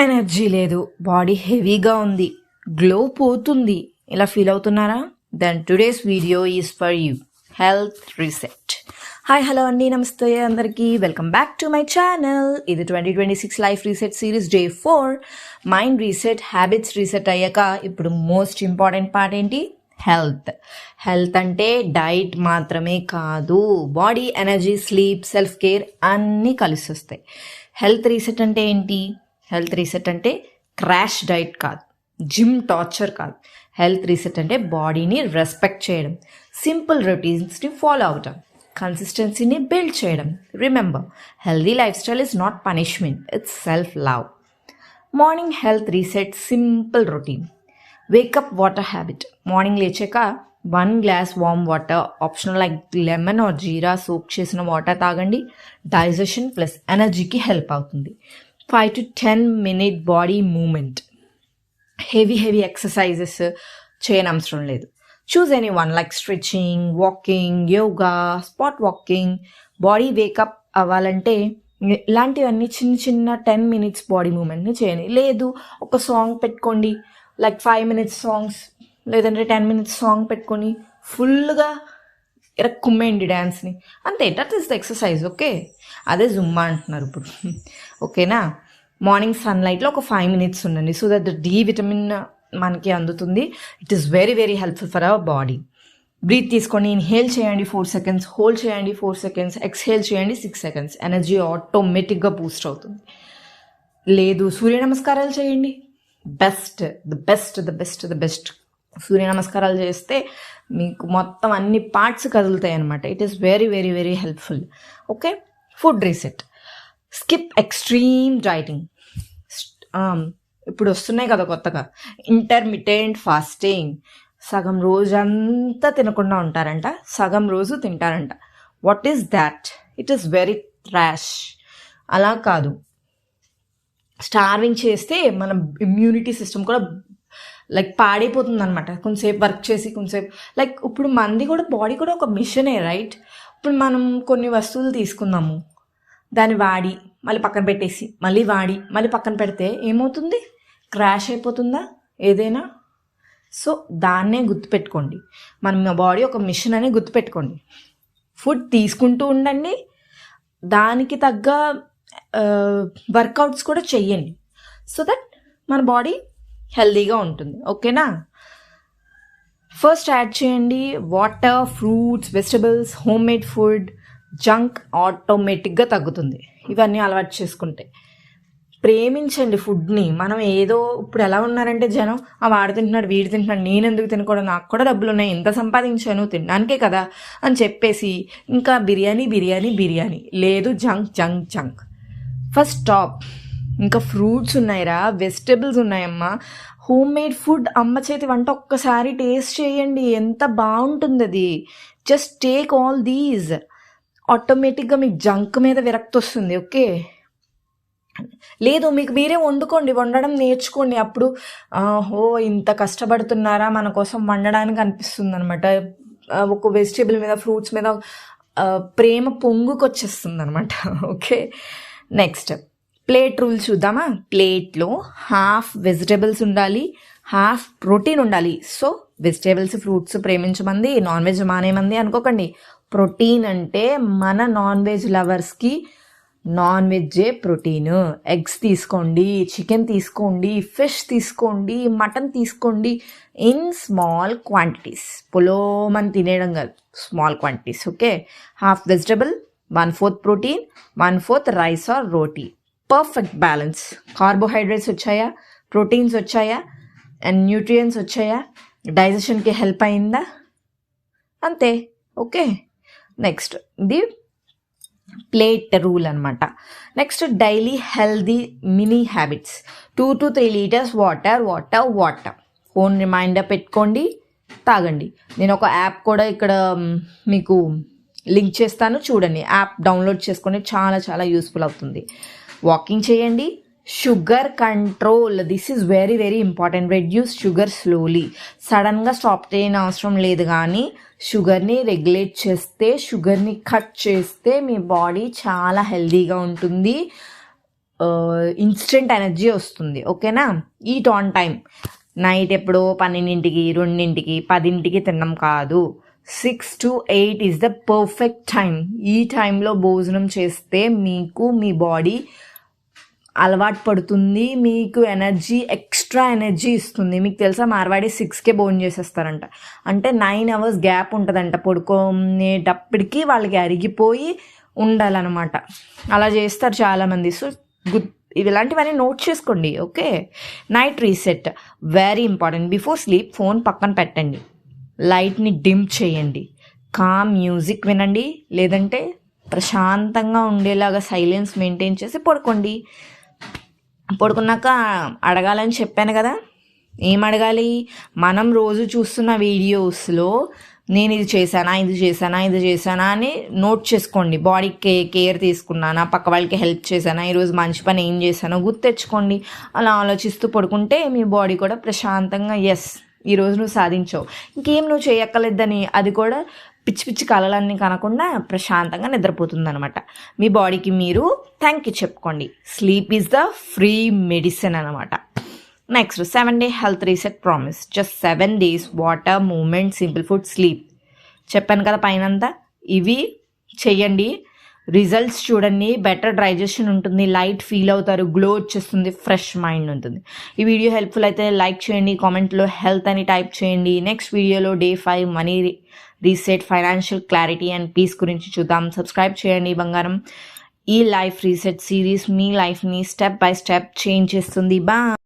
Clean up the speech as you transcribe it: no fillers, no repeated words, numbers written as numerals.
Energy లేదు, body హెవీగా ఉంది, గ్లో పోతుంది, ఇలా ఫీల్ అవుతున్నారా? Then today's video is for you. Health reset. Hi, hello అండి, నమస్తే అందరికీ. Welcome back to my channel. ఇది 2026 life reset series day 4. Mind reset, habits reset అయ్యాక ఇప్పుడు మోస్ట్ ఇంపార్టెంట్ పార్ట్ ఏంటి? హెల్త్. హెల్త్ అంటే డైట్ మాత్రమే కాదు, body, energy, sleep, self care అన్నీ కలిసి వస్తాయి. హెల్త్ రీసెట్ అంటే ఏంటి? హెల్త్ రీసెట్ అంటే క్రాష్ డైట్ కాదు, జిమ్ టార్చర్ కాదు. హెల్త్ రీసెట్ అంటే బాడీని రెస్పెక్ట్ చేయడం, సింపుల్ రొటీన్స్ని ఫాలో అవడం, కన్సిస్టెన్సీని బిల్డ్ చేయడం. Remember, healthy lifestyle is not punishment, it's self love. Morning health reset, simple routine. Wake up water habit. Morning లేచాక 1 glass warm water, optional like lemon or jeera soak చేసిన water తాగండి. Digestion plus ఎనర్జీకి help అవుతుంది. 5 to 10 minute body movement. Heavy exercises చేయనవసరం లేదు. Choose any one like stretching, walking, yoga, spot walking. Body wake up అవ్వాలంటే ఇలాంటివన్నీ చిన్న 10 minutes బాడీ మూమెంట్ని చేయండి. లేదు ఒక సాంగ్ పెట్టుకోండి, లైక్ 5 minutes సాంగ్స్, లేదంటే 10 minutes సాంగ్ పెట్టుకొని ఫుల్గా కుమ్మేయండి డ్యాన్స్ని, అంతే. That is the exercise. Okay, అదే జుమ్మా అంటున్నారు ఇప్పుడు. ఓకేనా? మార్నింగ్ సన్లైట్లో ఒక 5 minutes ఉండండి, సో దట్ డి విటమిన్ మనకి అందుతుంది. It is very helpful for our body. Breathe తీసుకొని ఇన్హేల్ చేయండి 4 seconds, హోల్డ్ చేయండి 4 seconds, ఎక్స్హేల్ చేయండి 6 seconds. ఎనర్జీ ఆటోమేటిక్గా బూస్ట్ అవుతుంది. లేదు సూర్య నమస్కారాలు చేయండి. బెస్ట్. సూర్య నమస్కారాలు చేస్తే మీకు మొత్తం అన్ని పార్ట్స్ కదులుతాయి అనమాట. It is very helpful. Okay. Food reset. Skip extreme dieting. ఇప్పుడు వస్తున్నాయి కదా కొత్తగా, ఇంటర్మిటెంట్ ఫాస్టింగ్. సగం రోజంతా తినకుండా ఉంటారంట, సగం రోజు తింటారంట. What is that? It is very trash. అలా కాదు, స్టార్వింగ్ చేస్తే మన ఇమ్యూనిటీ సిస్టమ్ కూడా లైక్ పాడైపోతుంది అనమాట. కొంతసేపు వర్క్ చేసి కొంతసేపు, లైక్ ఇప్పుడు మనది కూడా బాడీ కూడా ఒక మిషనే, రైట్? ఇప్పుడు మనం కొన్ని వస్తువులు తీసుకుందాము, దాన్ని వాడి మళ్ళీ పక్కన పెట్టేసి మళ్ళీ వాడి మళ్ళీ పక్కన పెడితే ఏమవుతుంది? క్రాష్ అయిపోతుందా ఏదైనా? సో దాన్నే గుర్తుపెట్టుకోండి, మన బాడీ ఒక మిషన్ అని గుర్తుపెట్టుకోండి. ఫుడ్ తీసుకుంటూ ఉండండి, దానికి తగ్గ వర్కౌట్స్ కూడా చెయ్యండి, సో దట్ మన బాడీ హెల్దీగా ఉంటుంది. ఓకేనా? ఫస్ట్ యాడ్ చేయండి water, fruits, vegetables, home made food. Junk ఆటోమేటిక్గా తగ్గుతుంది ఇవన్నీ అలవాటు చేసుకుంటే. ప్రేమించండి ఫుడ్ని. మనం ఏదో ఇప్పుడు ఎలా ఉన్నారంటే జనం, వాడు తింటున్నాడు, వీడు తింటున్నాడు, నేను ఎందుకు తినకూడదు, నాకు కూడా డబ్బులు ఉన్నాయి, ఎంత సంపాదించాను తినడానికే కదా అని చెప్పేసి ఇంకా బిర్యానీ. లేదు, జంక్. First stop. ఇంకా ఫ్రూట్స్ ఉన్నాయిరా, వెజిటబుల్స్ ఉన్నాయమ్మా, హోమ్ మేడ్ ఫుడ్, అమ్మ చేతి వంట ఒక్కసారి టేస్ట్ చేయండి, ఎంత బాగుంటుంది అది. జస్ట్ టేక్ ఆల్ దీస్, ఆటోమేటిక్గా మీకు జంక్ మీద విరక్తి వస్తుంది. ఓకే. లేదు మీకు మీరే వండడం నేర్చుకోండి. అప్పుడు ఇంత కష్టపడుతున్నారా మన కోసం వండడానికి అనిపిస్తుంది అనమాట. ఒక వెజిటేబుల్ మీద, ఫ్రూట్స్ మీద ప్రేమ పొంగుకొచ్చేస్తుంది అనమాట. ఓకే. నెక్స్ట్ ప్లేట్ రూల్ చూద్దామా? ప్లేట్లో హాఫ్ వెజిటేబుల్స్ ఉండాలి, హాఫ్ ప్రోటీన్ ఉండాలి. సో వెజిటేబుల్స్, ఫ్రూట్స్ ప్రేమించమంది, నాన్ వెజ్ మానేమంది అనుకోకండి. ప్రోటీన్ అంటే మన నాన్ వెజ్ లవర్స్కి నాన్ వెజ్జే ప్రోటీన్. ఎగ్స్ తీసుకోండి, చికెన్ తీసుకోండి, ఫిష్ తీసుకోండి, మటన్ తీసుకోండి, ఇన్ స్మాల్ క్వాంటిటీస్. పొలోమని తినేయడం కాదు, small quantities. Okay. Half vegetable, 1/4 protein, 1/4 rice or roti. Perfect balance. Carbohydrates వచ్చాయా, ప్రోటీన్స్ వచ్చాయా, అండ్ న్యూట్రియంట్స్ వచ్చాయా, డైజెషన్కి హెల్ప్ అయిందా, అంతే. ఓకే. నెక్స్ట్ ఇది ప్లేట్ రూల్ అనమాట. Next daily healthy mini habits. 2 to 3 liters water. Phone reminder పెట్టుకోండి, తాగండి. నేను ఒక యాప్ కూడా ఇక్కడ మీకు లింక్ చేస్తాను, చూడండి. యాప్ డౌన్లోడ్ చేసుకొని చాలా యూస్ఫుల్ అవుతుంది. వాకింగ్ చేయండి. Sugar control, this is very important. Reduce sugar slowly. సడన్గా స్టాప్ చేయని అవసరం లేదు, కానీ షుగర్ని రెగ్యులేట్ చేస్తే, షుగర్ని కట్ చేస్తే మీ బాడీ చాలా హెల్దీగా ఉంటుంది. ఇన్స్టెంట్ ఎనర్జీ వస్తుంది. ఓకేనా? Eat on time. నైట్ ఎప్పుడో 12కి 2కి 10కి తినడం కాదు. 6 to 8 is the perfect time. ఈ టైంలో భోజనం చేస్తే మీకు మీ బాడీ అలవాటు పడుతుంది, మీకు ఎక్స్ట్రా ఎనర్జీ ఇస్తుంది. మీకు తెలుసా, మార్వాడి 6కే భోజనం చేసేస్తారంట. అంటే 9 hours గ్యాప్ ఉంటుందంట. పడుకునేటప్పటికి వాళ్ళకి అరిగిపోయి ఉండాలన్నమాట. అలా చేస్తారు చాలామంది. సో ఇలాంటివన్నీ నోట్ చేసుకోండి. Okay? Night reset very important. Before sleep phone పక్కన పెట్టండి, లైట్ని డిమ్ చేయండి, కామ్ మ్యూజిక్ వినండి, లేదంటే ప్రశాంతంగా ఉండేలాగా సైలెన్స్ మెయింటైన్ చేసి పడుకోండి. పడుకున్నాక అడగాలని చెప్పాను కదా, ఏం అడగాలి? మనం రోజు చూస్తున్న వీడియోస్లో నేను ఇది చేశానా అని నోట్ చేసుకోండి. బాడీకి కేర్ తీసుకున్నానా, పక్క వాళ్ళకి హెల్ప్ చేశానా, ఈరోజు మంచి పని ఏం చేశానో గుర్తెచ్చుకోండి. అలా ఆలోచిస్తూ పడుకుంటే మీ బాడీ కూడా ప్రశాంతంగా ఈరోజు నువ్వు సాధించావు, ఇంకేం నువ్వు చేయక్కర్లేదని అది కూడా పిచ్చి పిచ్చి కళలన్నీ కనకుండా ప్రశాంతంగా నిద్రపోతుంది అనమాట. మీ బాడీకి మీరు థ్యాంక్ యూ చెప్పుకోండి. Sleep is the free medicine అనమాట. Next 7-day health reset promise. Just 7 days water, movement, simple food, sleep. చెప్పాను కదా పైనంతా. ఇవి చెయ్యండి, రిజల్ట్స్ చూడండి. బెటర్ డైజెషన్ ఉంటుంది, లైట్ ఫీల్ అవుతారు, గ్లో వచ్చేస్తుంది, ఫ్రెష్ మైండ్ ఉంటుంది. ఈ వీడియో హెల్ప్ఫుల్ అయితే లైక్ చేయండి, కామెంట్లో హెల్త్ అని టైప్ చేయండి. నెక్స్ట్ వీడియోలో Day 5 money reset, financial clarity and peace గురించి చూద్దాం. సబ్స్క్రైబ్ చేయండి బంగారం. ఈ లైఫ్ రీసెట్ సిరీస్ మీ లైఫ్ని స్టెప్ బై స్టెప్ చేంజ్ చేస్తుంది. బాయ్.